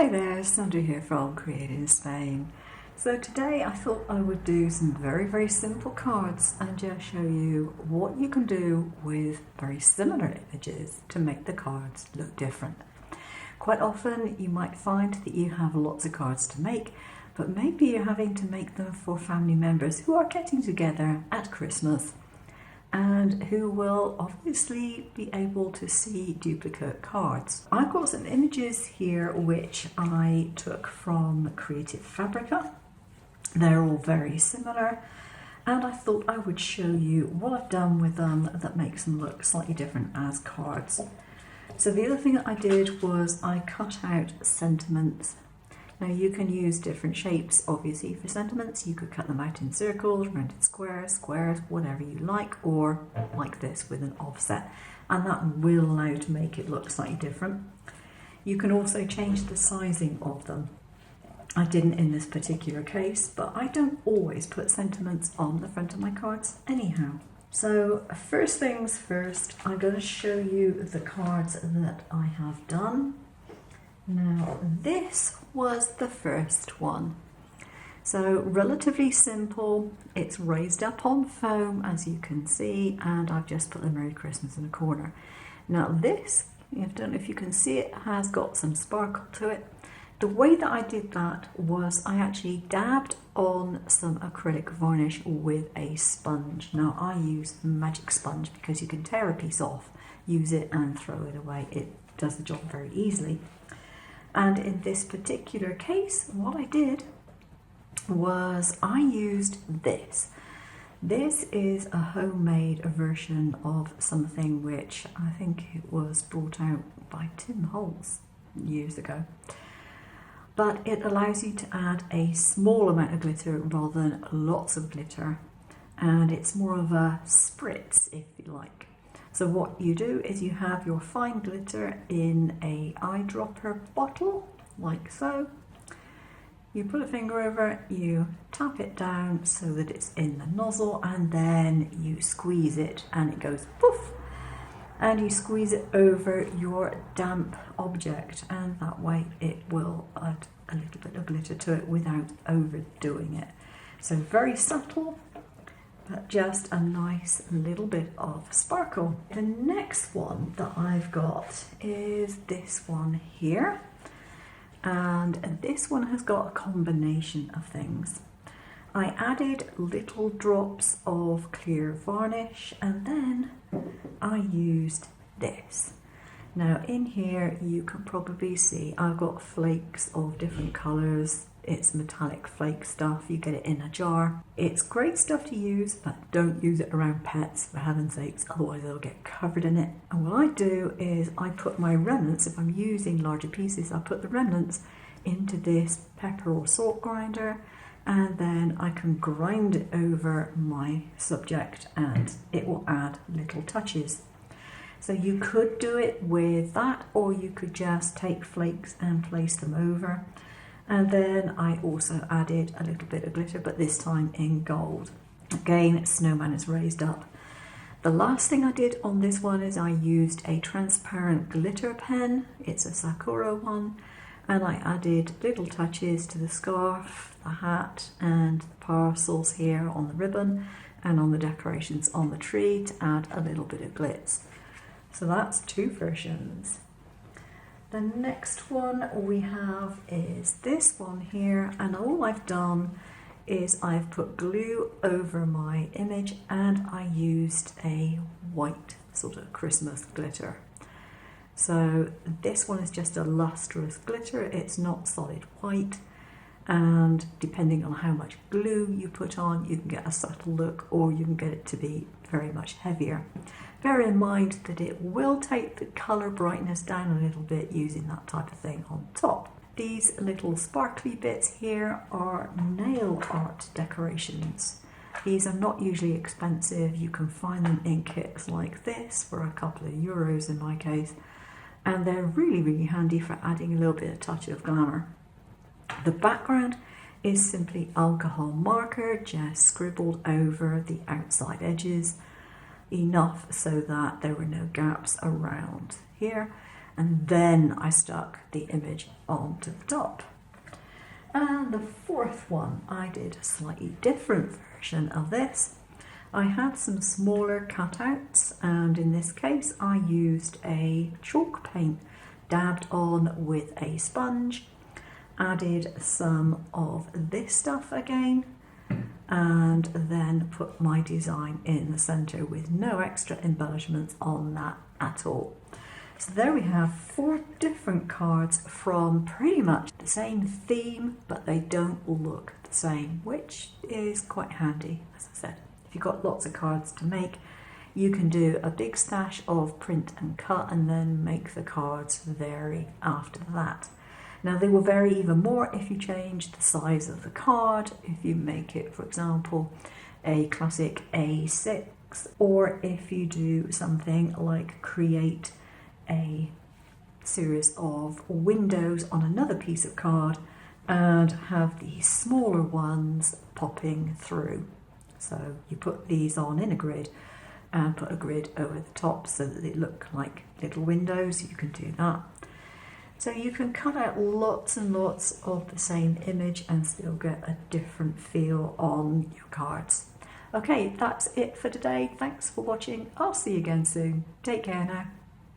Hi there, Sandra here from Create in Spain. So today I thought I would do some very simple cards and just show you what you can do with very similar images to make the cards look different. Quite often you might find that you have lots of cards to make, but maybe you're having to make them for family members who are getting together at Christmas and who will obviously be able to see duplicate cards. I've got some images here which I took from Creative Fabrica. They're all very similar, and I thought I would show you what I've done with them that makes them look slightly different as cards. So the other thing that I did was I cut out sentiments. Now you can use different shapes obviously for sentiments. You could cut them out in circles, rounded squares, whatever you like, or like this with an offset, and that will allow to make it look slightly different. You can also change the sizing of them. I didn't in this particular case, but I don't always put sentiments on the front of my cards anyhow. So first things first, I'm going to show you the cards that I have done. Now this was the first one. So relatively simple, it's raised up on foam as you can see, and I've just put the Merry Christmas in the corner. Now this, I don't know if you can see it, has got some sparkle to it. The way that I did that was I actually dabbed on some acrylic varnish with a sponge. Now I use magic sponge because you can tear a piece off, use it and throw it away. It does the job very easily. And in this particular case, what I did was I used this. This is a homemade version of something which I think it was brought out by Tim Holtz years ago. But it allows you to add a small amount of glitter rather than lots of glitter. And it's more of a spritz, if you like. So what you do is you have your fine glitter in a eyedropper bottle, like so. You put a finger over it, you tap it down so that it's in the nozzle, and then you squeeze it and it goes poof. And you squeeze it over your damp object, and that way it will add a little bit of glitter to it without overdoing it. So very subtle, but just a nice little bit of sparkle. The next one that I've got is this one here, and this one has got a combination of things. I added little drops of clear varnish, and then I used this. Now in here you can probably see I've got flakes of different colours. It's metallic flake stuff, you get it in a jar. It's great stuff to use, but don't use it around pets for heaven's sakes, otherwise they'll get covered in it. And what I do is I put my remnants, if I'm using larger pieces, I put the remnants into this pepper or salt grinder, and then I can grind it over my subject and it will add little touches. So you could do it with that, or you could just take flakes and place them over. And then I also added a little bit of glitter, but this time in gold. Again, snowman is raised up. The last thing I did on this one is I used a transparent glitter pen. It's a Sakura one. And I added little touches to the scarf, the hat, and the parcels here on the ribbon and on the decorations on the tree to add a little bit of glitz. So that's two versions. The next one we have is this one here, and all I've done is I've put glue over my image and I used a white sort of Christmas glitter. So this one is just a lustrous glitter, it's not solid white, and depending on how much glue you put on, you can get a subtle look or you can get it to be very much heavier. Bear in mind that it will take the colour brightness down a little bit using that type of thing on top. These little sparkly bits here are nail art decorations. These are not usually expensive. You can find them in kits like this for a couple of euros in my case, and they're really handy for adding a little bit of touch of glamour. The background is simply alcohol marker just scribbled over the outside edges, enough so that there were no gaps around here. and then I stuck the image onto the top. And the fourth one, I did a slightly different version of this. I had some smaller cutouts, and in this case I used a chalk paint dabbed on with a sponge, added some of this stuff again, and then put my design in the centre with no extra embellishments on that at all. So there we have 4 different cards from pretty much the same theme, but they don't look the same, which is quite handy, as I said. If you've got lots of cards to make, you can do a big stash of print and cut and then make the cards vary after that. Now they will vary even more if you change the size of the card, if you make it, for example, a classic A6, or if you do something like create a series of windows on another piece of card and have the smaller ones popping through. So you put these on in a grid and put a grid over the top so that they look like little windows. You can do that. So you can cut out lots and lots of the same image and still get a different feel on your cards. Okay, that's it for today. Thanks for watching. I'll see you again soon. Take care now.